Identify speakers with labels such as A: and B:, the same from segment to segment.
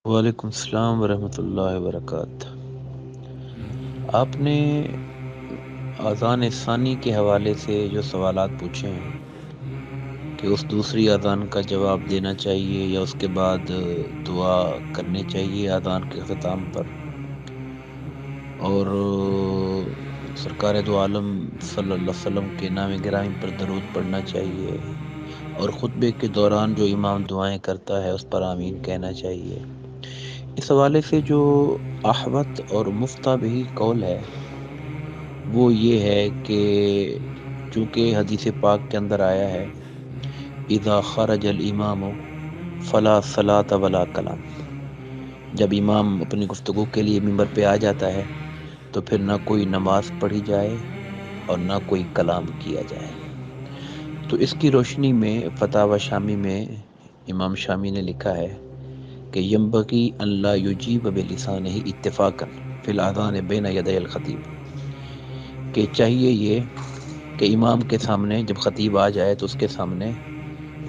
A: وعلیکم السلام ورحمۃ اللہ وبرکاتہ۔ آپ نے اذان ثانی کے حوالے سے جو سوالات پوچھے ہیں کہ اس دوسری اذان کا جواب دینا چاہیے یا اس کے بعد دعا کرنی چاہیے اذان کے اختتام پر، اور سرکار دو عالم صلی اللہ علیہ وسلم کے نام گرامی پر درود پڑھنا چاہیے، اور خطبے کے دوران جو امام دعائیں کرتا ہے اس پر آمین کہنا چاہیے۔ اس حوالے سے جو احوط اور مفتابہی قول ہے وہ یہ ہے کہ چونکہ حدیث پاک کے اندر آیا ہے اذا خرج الامام فلا صلاۃ ولا کلام، جب امام اپنی گفتگو کے لیے ممبر پہ آ جاتا ہے تو پھر نہ کوئی نماز پڑھی جائے اور نہ کوئی کلام کیا جائے۔ تو اس کی روشنی میں فتاوی شامی میں امام شامی نے لکھا ہے کہ ینبغی ان لا یجیب بلسانہ اتفاقا فی الاذان بین یدی الخطیب، کہ چاہیے یہ کہ امام کے سامنے جب خطیب آ جائے تو اس کے سامنے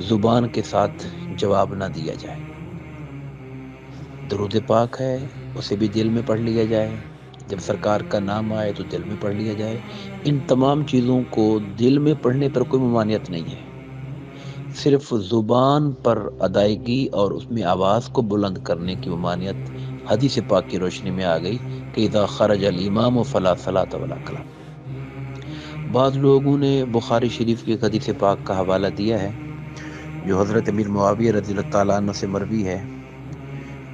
A: زبان کے ساتھ جواب نہ دیا جائے، درود پاک ہے اسے بھی دل میں پڑھ لیا جائے، جب سرکار کا نام آئے تو دل میں پڑھ لیا جائے۔ ان تمام چیزوں کو دل میں پڑھنے پر کوئی ممانعت نہیں ہے، صرف زبان پر ادائیگی اور اس میں آواز کو بلند کرنے کی ممانعت حدیث پاک کی روشنی میں آ گئی کہ اذا خرج الامام فلا صلاۃ ولا کلام۔ بعض لوگوں نے بخاری شریف کی ایک حدیث پاک کا حوالہ دیا ہے جو حضرت امیر معاویہ رضی اللہ تعالیٰ عنہ سے مروی ہے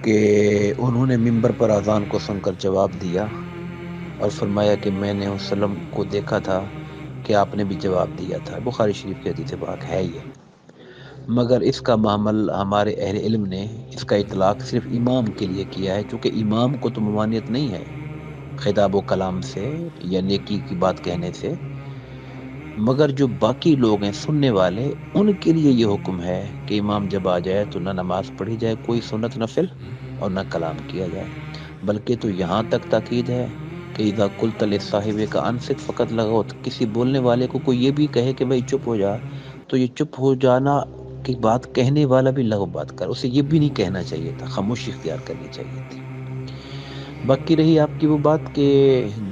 A: کہ انہوں نے ممبر پر اذان کو سن کر جواب دیا اور فرمایا کہ میں نے وسلم کو دیکھا تھا کہ آپ نے بھی جواب دیا تھا۔ بخاری شریف کی حدیث پاک ہے یہ، مگر اس کا محمل ہمارے اہل علم نے اس کا اطلاق صرف امام کے لیے کیا ہے، چونکہ امام کو تو ممانعت نہیں ہے خطاب و کلام سے یا نیکی کی بات کہنے سے، مگر جو باقی لوگ ہیں سننے والے ان کے لیے یہ حکم ہے کہ امام جب آ جائے تو نہ نماز پڑھی جائے کوئی سنت نفل اور نہ کلام کیا جائے، بلکہ تو یہاں تک تاکید ہے کہ اذا قلت لصاحبک انصت فقط لغوت، کسی بولنے والے کو کوئی یہ بھی کہے کہ بھائی چپ ہو جا تو یہ چپ ہو جانا کی بات کہنے والا بھی لغو بات کر، اسے یہ بھی نہیں کہنا چاہیے تھا، خاموشی اختیار کرنی چاہیے تھی۔ باقی رہی آپ کی وہ بات کہ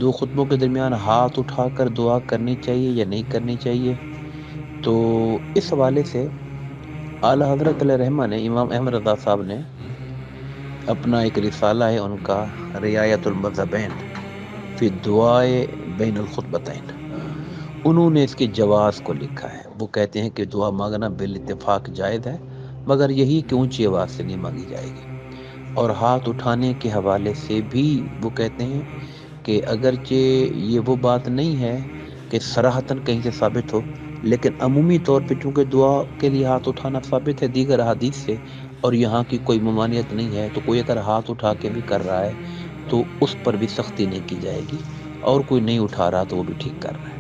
A: دو خطبوں کے درمیان ہاتھ اٹھا کر دعا کرنی چاہیے یا نہیں کرنی چاہیے، تو اس حوالے سے اعلی حضرت علیہ رحمہ نے امام احمد رضا صاحب نے اپنا ایک رسالہ ہے ان کا رعایت المذہبین فی دعائے بین الخطبتین، انہوں نے اس کے جواز کو لکھا ہے۔ وہ کہتے ہیں کہ دعا مانگنا بالاتفاق جائز ہے، مگر یہی کہ اونچی آواز سے نہیں مانگی جائے گی، اور ہاتھ اٹھانے کے حوالے سے بھی وہ کہتے ہیں کہ اگرچہ یہ وہ بات نہیں ہے کہ صراحتاً کہیں سے ثابت ہو، لیکن عمومی طور پہ چونکہ دعا کے لیے ہاتھ اٹھانا ثابت ہے دیگر احادیث سے اور یہاں کی کوئی ممانعت نہیں ہے، تو کوئی اگر ہاتھ اٹھا کے بھی کر رہا ہے تو اس پر بھی سختی نہیں کی جائے گی، اور کوئی نہیں اٹھا رہا تو وہ بھی ٹھیک کر رہا ہے۔